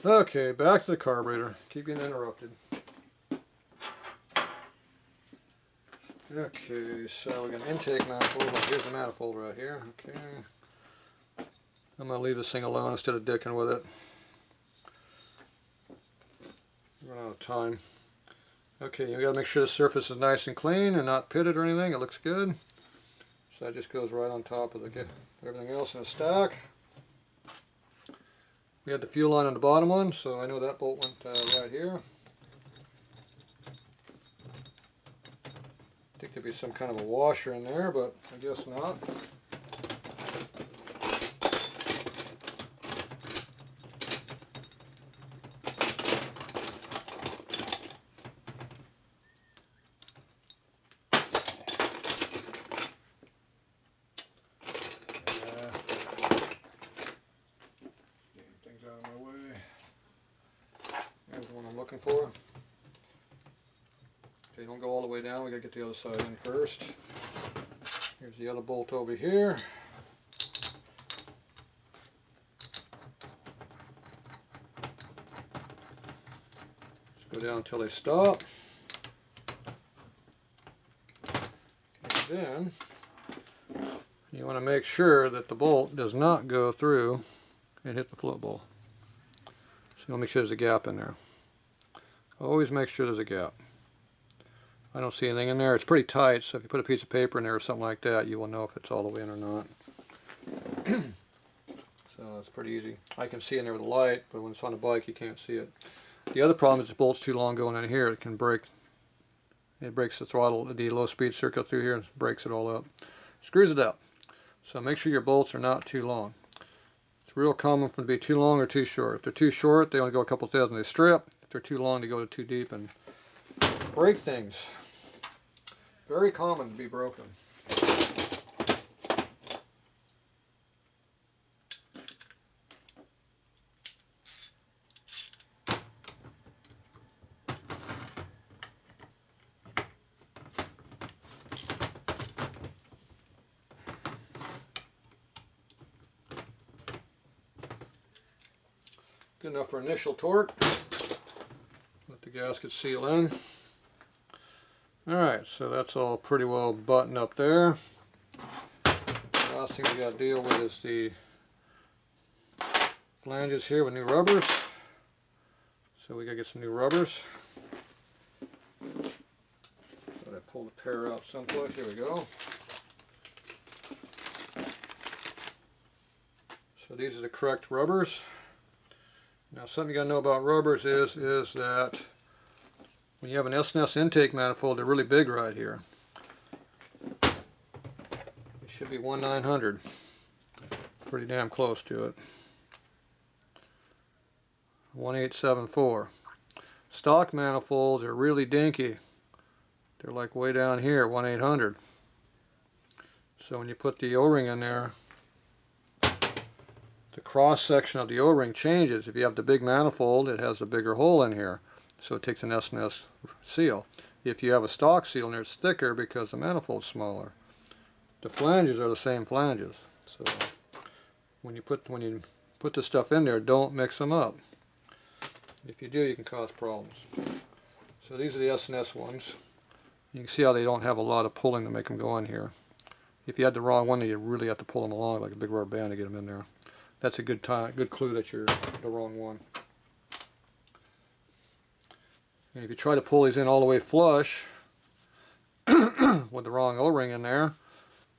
Okay, back to the carburetor. Keep getting interrupted. Okay, so we got an intake manifold. Here's the manifold right here. Okay. I'm going to leave this thing alone instead of dicking with it. Run out of time. Okay, you got to make sure the surface is nice and clean and not pitted or anything. It looks good. So that just goes right on top of everything else in a stack. We had the fuel line on the bottom one, so I know that bolt went right here. I think there'd be some kind of a washer in there, but I guess not. Out of my way. There's the one I'm looking for. Okay, don't go all the way down. We gotta get the other side in first. Here's the other bolt over here. Just go down until they stop. Okay, then you want to make sure that the bolt does not go through and hit the float bowl. So you'll make sure there's a gap in there. Always make sure there's a gap. I don't see anything in there. It's pretty tight, so if you put a piece of paper in there or something like that, you will know if it's all the way in or not. So it's pretty easy. I can see in there with the light, but when it's on the bike, you can't see it. The other problem is the bolt's too long going in here. It can break. It breaks the throttle, the low speed circuit through here, and breaks it all up. Screws it up. So make sure your bolts are not too long. It's real common for them to be too long or too short. If they're too short, they only go a couple thousand, they strip. If they're too long, they go too deep and break things. Very common to be broken. Good enough for initial torque. Let the gasket seal in. Alright, so that's all pretty well buttoned up there. The last thing we got to deal with is the flanges here with new rubbers. So we got to get some new rubbers. So I pull the pair out someplace. Here we go. So these are the correct rubbers. Now something you got to know about rubbers is that when you have an S&S intake manifold, they're really big right here. It should be 1/900. Pretty damn close to it. 1874. Stock manifolds are really dinky. They're like way down here, 1/800. So when you put the O-ring in there, the cross section of the O-ring changes. If you have the big manifold, it has a bigger hole in here, so it takes an S&S seal. If you have a stock seal in there, it's thicker because the manifold's smaller. The flanges are the same flanges. So when you put this stuff in there, don't mix them up. If you do, you can cause problems. So these are the S&S ones. You can see how they don't have a lot of pulling to make them go in here. If you had the wrong one, you really have to pull them along like a big rubber band to get them in there. That's a good clue that you're the wrong one. And if you try to pull these in all the way flush with the wrong O-ring in there,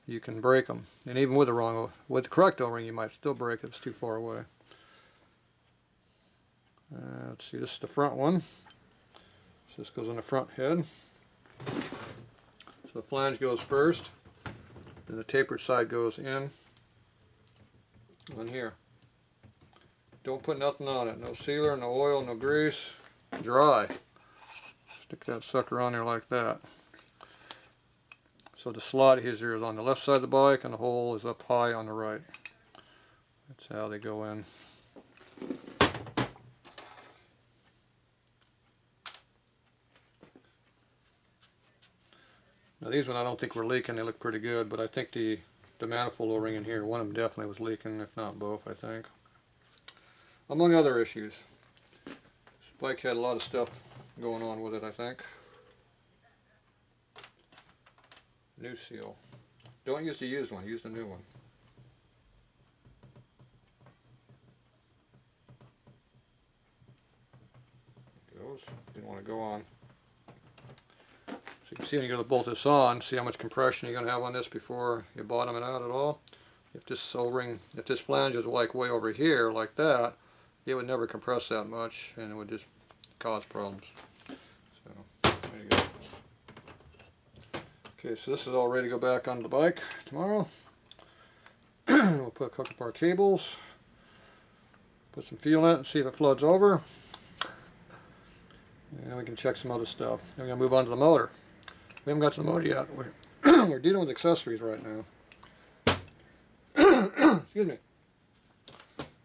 you can break them. And even with the correct O-ring, you might still break it if it's too far away. Let's see, this is the front one. So this goes on the front head. So the flange goes first, then the tapered side goes in here. Don't put nothing on it. No sealer, no oil, no grease. Dry. Stick that sucker on there like that. So the slot here is on the left side of the bike and the hole is up high on the right. That's how they go in. Now these ones I don't think were leaking. They look pretty good, but I think the manifold O-ring in here, one of them definitely was leaking, if not both, I think. Among other issues. Bike had a lot of stuff going on with it, I think. New seal. Don't use the used one, use the new one. Goes. Didn't want to go on. So you can see when you go to bolt this on, see how much compression you're going to have on this before you bottom it out at all. If this O-ring, if this flange is like way over here like that, it would never compress that much and it would just cause problems. So there you go. Okay, so this is all ready to go back on the bike tomorrow. We'll put a couple of our cables, put some fuel in it, see if it floods over. And we can check some other stuff. Then we're going to move on to the motor. We haven't got to the motor yet. We're dealing with accessories right now. Excuse me.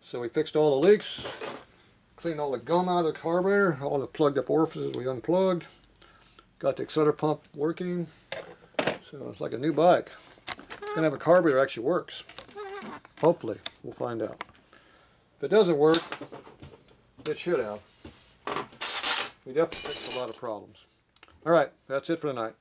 So we fixed all the leaks, cleaned all the gum out of the carburetor, all the plugged up orifices we unplugged, got the accelerator pump working. So it's like a new bike. It's going to have a carburetor that actually works. Hopefully. We'll find out. If it doesn't work, it should have. We definitely fixed a lot of problems. Alright, that's it for tonight.